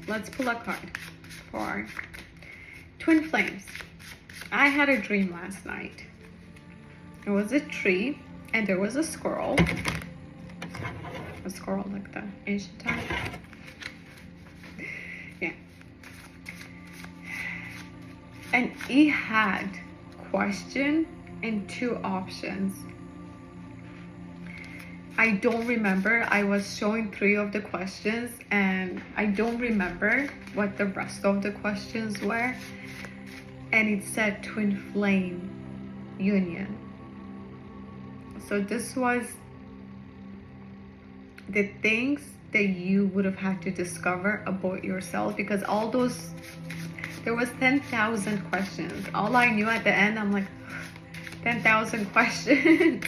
let's pull a card for twin flames. I had a dream last night. It was a tree and there was a squirrel like the ancient time. Yeah. And he had question and 2 options. I don't remember. I was showing 3 of the questions and I don't remember what the rest of the questions were. And it said twin flame union. So this was the things that you would have had to discover about yourself, because all those, there was 10,000 questions. All I knew at the end, I'm like, 10,000 questions.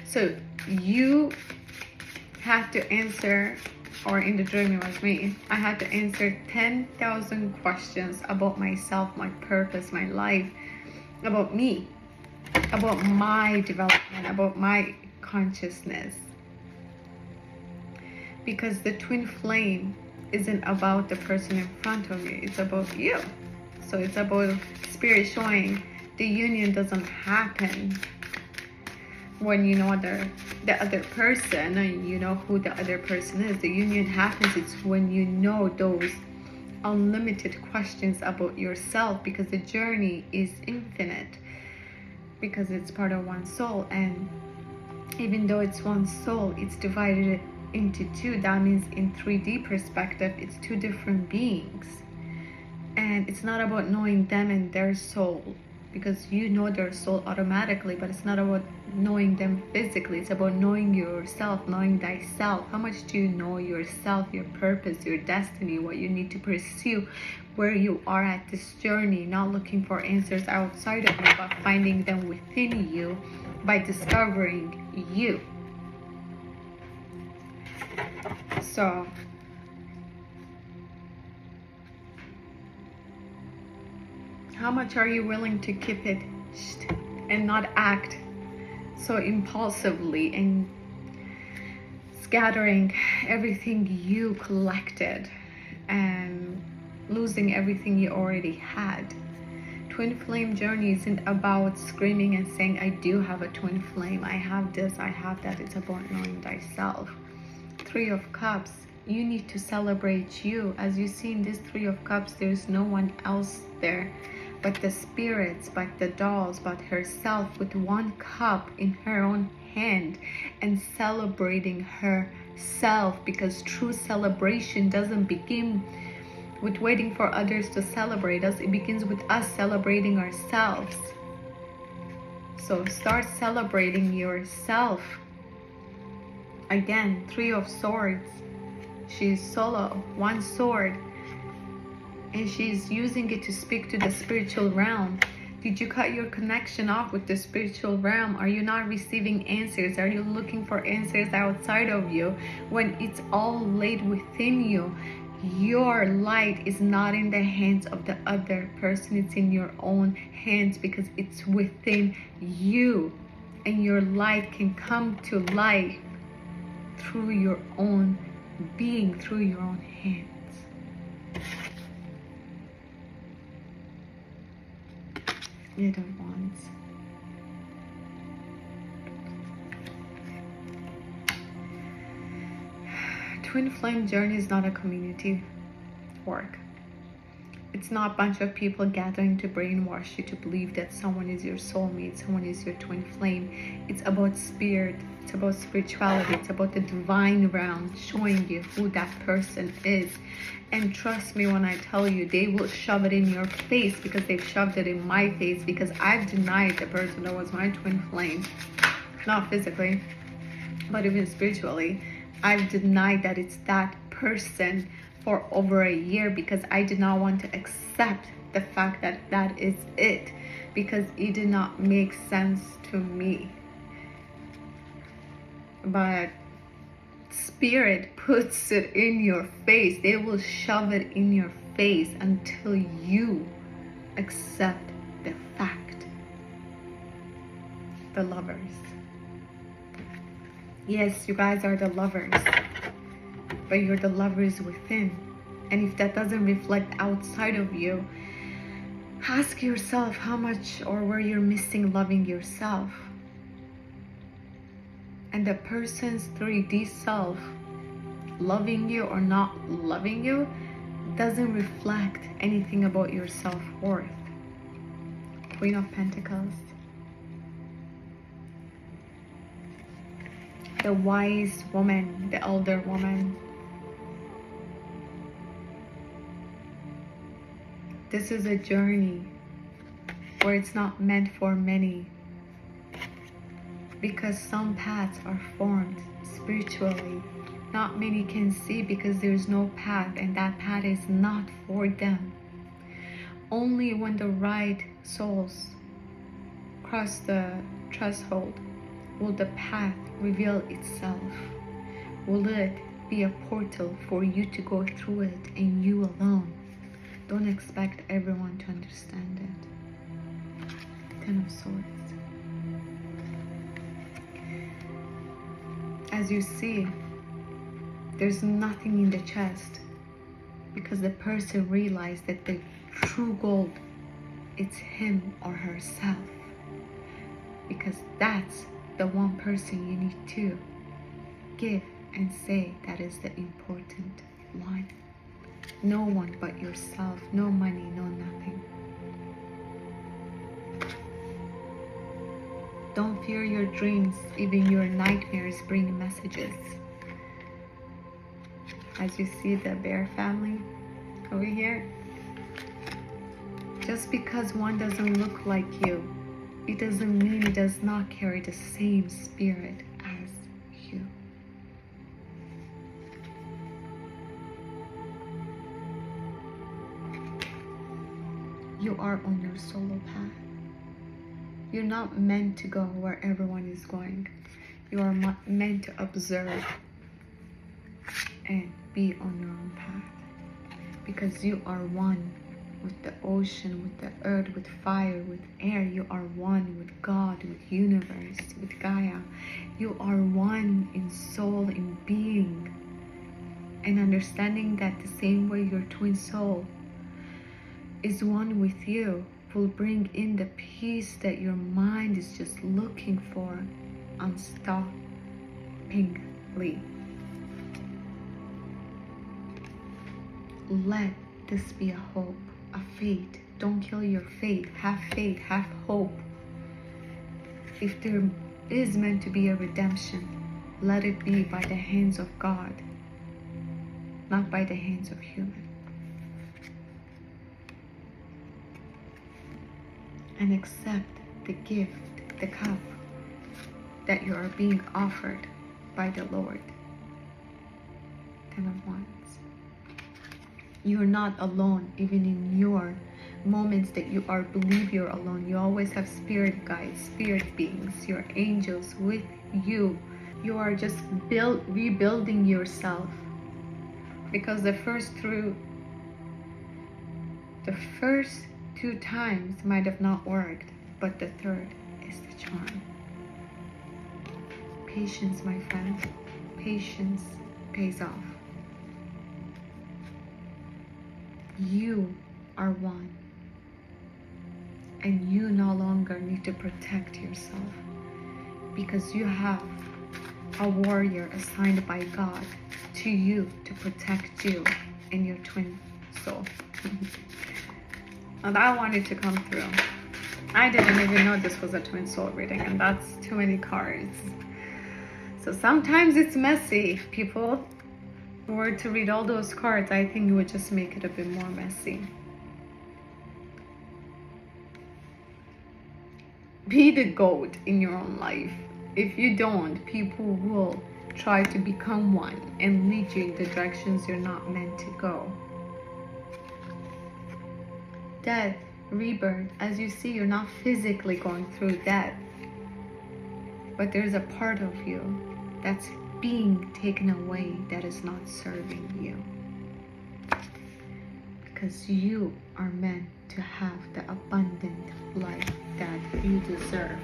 So you had to answer, or in the dream it was me, I had to answer 10,000 questions about myself, my purpose, my life, about me, about my development, about my consciousness. Because the twin flame isn't about the person in front of you, it's about you. So it's about spirit showing the union doesn't happen when you know the other person and you know who the other person is. The union happens, it's when you know those unlimited questions about yourself, because the journey is infinite, because it's part of one soul. And even though it's one soul, it's divided into 2. That means in 3D perspective, it's 2 different beings. And it's not about knowing them and their soul, because you know their soul automatically, but it's not about knowing them physically. It's about knowing yourself, knowing thyself. How much do you know yourself, your purpose, your destiny, what you need to pursue, where you are at this journey, not looking for answers outside of you, but finding them within you by discovering you. So how much are you willing to keep it and not act so impulsively and scattering everything you collected and losing everything you already had? Twin flame journey isn't about screaming and saying, I do have a twin flame, I have this, I have that. It's about knowing thyself. 3 of Cups, you need to celebrate you. As you see in this 3 of Cups, there's no one else there but the spirits, but the dolls, but herself, with 1 cup in her own hand and celebrating herself. Because true celebration doesn't begin with waiting for others to celebrate us. It begins with us celebrating ourselves. So start celebrating yourself. Again, 3 of Swords. She's solo, 1 sword. And she's using it to speak to the spiritual realm. Did you cut your connection off with the spiritual realm? Are you not receiving answers? Are you looking for answers outside of you when it's all laid within you? Your light is not in the hands of the other person. It's in your own hands, because it's within you. And your light can come to life through your own being, through your own hands. You don't want. Twin flame journey is not a community work. It's not a bunch of people gathering to brainwash you to believe that someone is your soulmate, someone is your twin flame. It's about spirit, it's about spirituality, it's about the divine realm showing you who that person is. And trust me when I tell you, they will shove it in your face, because they've shoved it in my face, because I've denied the person that was my twin flame. Not physically, but even spiritually. I've denied that it's that person for over a year, because I did not want to accept the fact that that is it, because it did not make sense to me. But spirit puts it in your face. They will shove it in your face until you accept the fact. The lovers. Yes, you guys are the lovers, but you're the lovers within. And if that doesn't reflect outside of you, ask yourself how much or where you're missing loving yourself. And the person's 3D self, loving you or not loving you, doesn't reflect anything about your self-worth. Queen of Pentacles. The wise woman, the elder woman. This is a journey where it's not meant for many, because some paths are formed spiritually. Not many can see because there's no path, and that path is not for them. Only when the right souls cross the threshold will the path reveal itself. Will it be a portal for you to go through it, and you alone? Don't expect everyone to understand it. Ten of Swords. As you see, there's nothing in the chest, because the person realized that the true gold, it's him or herself. Because that's the one person you need to give and say that is the important one. No one but yourself. No money, no nothing. Don't fear your dreams. Even your nightmares bring messages. As you see the bear family over here. Just because one doesn't look like you, it doesn't mean it does not carry the same spirit as you. You are on your solo path. You're not meant to go where everyone is going. You are meant to observe and be on your own path. Because you are one with the ocean, with the earth, with fire, with air. You are one with God, with universe, with Gaia. You are one in soul, in being. And understanding that the same way your twin soul is one with you will bring in the peace that your mind is just looking for unstoppingly. Let this be a hope, a faith. Don't kill your faith. Have faith, have hope. If there is meant to be a redemption, let it be by the hands of God, not by the hands of human. And accept the gift, the cup that you are being offered by the Lord. Ten of Wands. You're not alone, even in your moments that you believe you're alone. You always have spirit guides, spirit beings, your angels with you. You are just rebuilding yourself. Because the first two times might have not worked, but the third is the charm. Patience, my friend. Patience pays off. You are one. And you no longer need to protect yourself, because you have a warrior assigned by God to you to protect you and your twin soul. And I wanted to come through. I didn't even know this was a twin soul reading, and that's too many cards. So sometimes it's messy. If people were to read all those cards, I think it would just make it a bit more messy. Be the goat in your own life. If you don't, people will try to become one and lead you in the directions you're not meant to go. Death, rebirth. As you see, you're not physically going through death, but there's a part of you that's being taken away that is not serving you, because you are meant to have the abundant life that you deserve.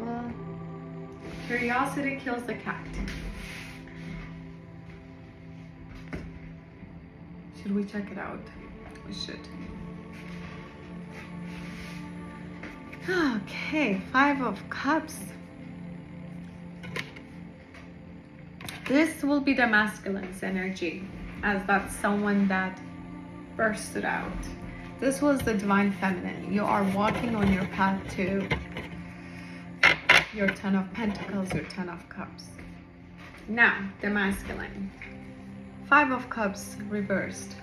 Well, curiosity kills the cat. Should we check it out? We should. Okay, 5 of Cups. This will be the masculine's energy, as that's someone that bursted out. This was the divine feminine. You are walking on your path to your 10 of Pentacles, your 10 of Cups. Now, the masculine. 5 of Cups reversed.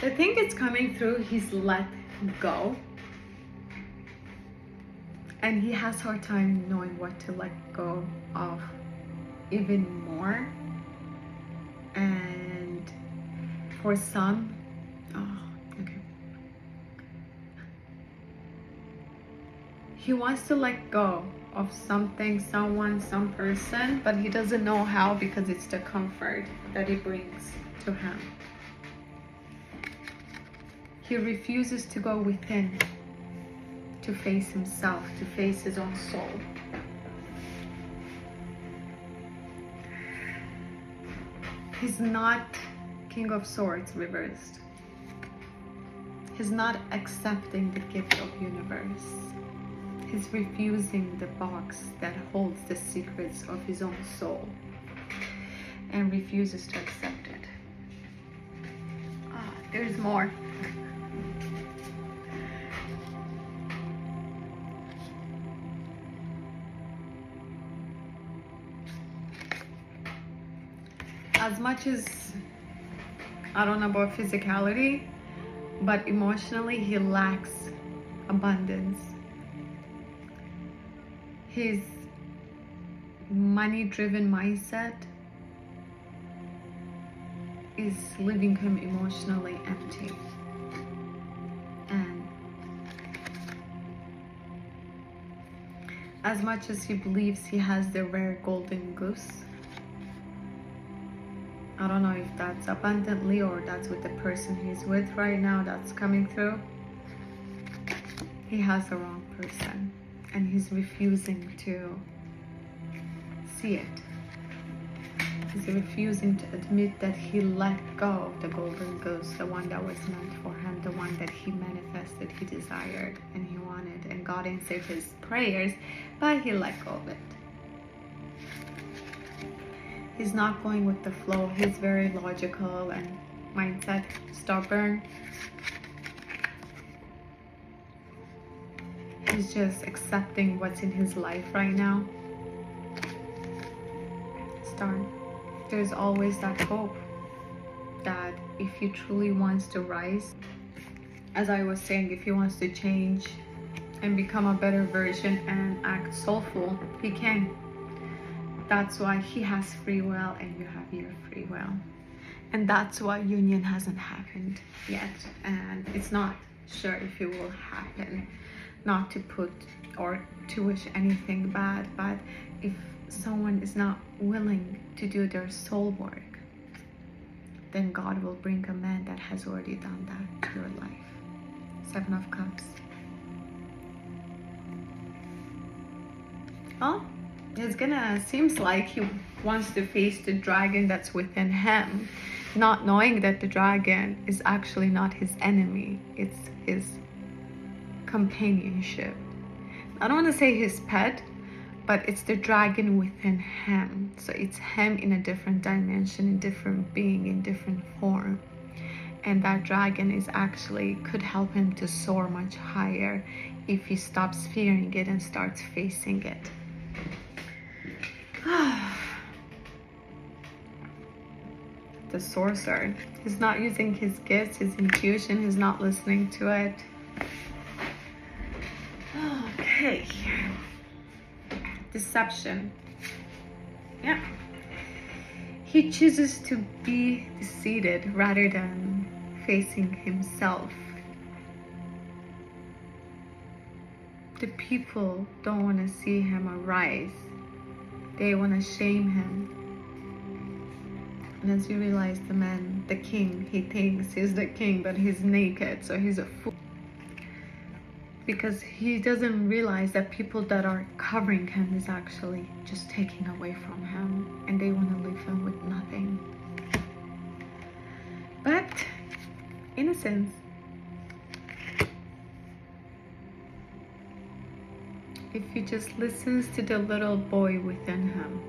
The thing that's coming through, he's let go. And he has a hard time knowing what to let go of even more. And for some, he wants to let go of something, someone, some person, but he doesn't know how, because it's the comfort that it brings to him. He refuses to go within, to face himself, to face his own soul. He's not King of Swords reversed. He's not accepting the gift of universe. He's refusing the box that holds the secrets of his own soul and refuses to accept it. There's more. As much as, I don't know about physicality, but emotionally he lacks abundance. His money-driven mindset is leaving him emotionally empty. And as much as he believes he has the rare golden goose, I don't know if that's abundantly or that's with the person he's with right now that's coming through. He has the wrong person and he's refusing to see it. He's refusing to admit that he let go of the golden goose, the one that was meant for him, the one that he manifested, he desired and he wanted, and God answered his prayers, but he let go of it. He's not going with the flow. He's very logical and mindset, stubborn. He's just accepting what's in his life right now. Star. There's always that hope that if he truly wants to rise, as I was saying, if he wants to change and become a better version and act soulful, he can. That's why he has free will and you have your free will. And that's why union hasn't happened yet. And it's not sure if it will happen. Not to put or to wish anything bad, but if someone is not willing to do their soul work, then God will bring a man that has already done that to your life. 7 of Cups. Oh, seems like he wants to face the dragon that's within him, not knowing that the dragon is actually not his enemy. It's his companionship. I don't want to say his pet, but it's the dragon within him. So it's him in a different dimension, in different being, in different form. And that dragon is actually could help him to soar much higher if he stops fearing it and starts facing it. The sorcerer. He's not using his gifts, his intuition. He's not listening to it. Okay. Deception. Yeah. He chooses to be deceived rather than facing himself. The people don't want to see him arise. They want to shame him. And as you realize, the man, the king, he thinks he's the king, but he's naked, so he's a fool. because he doesn't realize that people that are covering him is actually just taking away from him, and they want to leave him with nothing. But innocence. If he just listens to the little boy within him,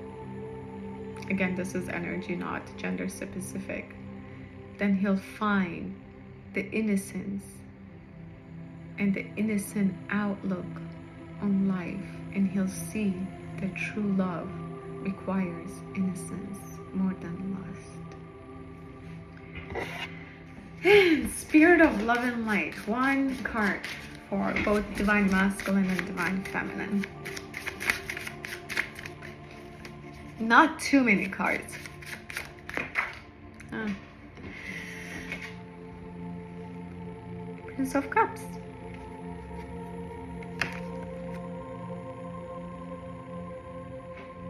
again, this is energy, not gender specific, then he'll find the innocence and the innocent outlook on life, and he'll see that true love requires innocence more than lust. Spirit of love and light, one card for both divine masculine and divine feminine. Not too many cards. Prince of Cups.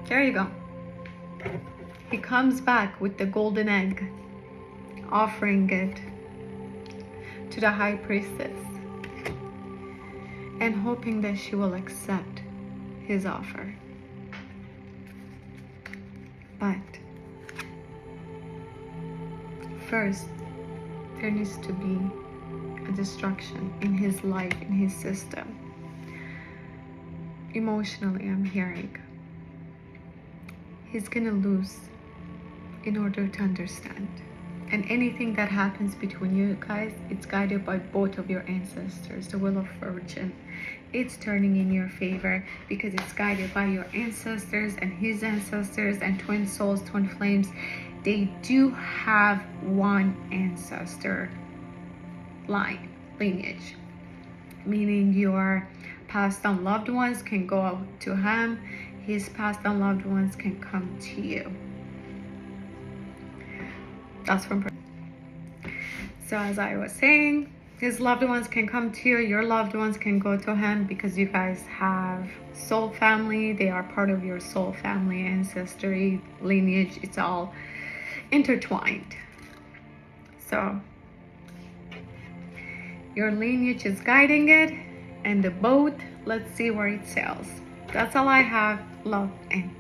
There you go. He comes back with the golden egg, offering it to the high priestess and hoping that she will accept his offer. But first, there needs to be a destruction in his life, in his system. Emotionally, I'm hearing he's gonna lose in order to understand. And anything that happens between you guys, it's guided by both of your ancestors, the Wheel of Fortune. It's turning in your favor because it's guided by your ancestors and his ancestors and twin souls, twin flames. They do have one ancestor line, lineage, meaning your passed on loved ones can go out to him, his passed on loved ones can come to you. That's from. So as I was saying, his loved ones can come to you, your loved ones can go to him, because you guys have soul family. They are part of your soul family, ancestry, lineage. It's all intertwined. So your lineage is guiding it, and the boat, let's see where it sails. That's all I have. Love and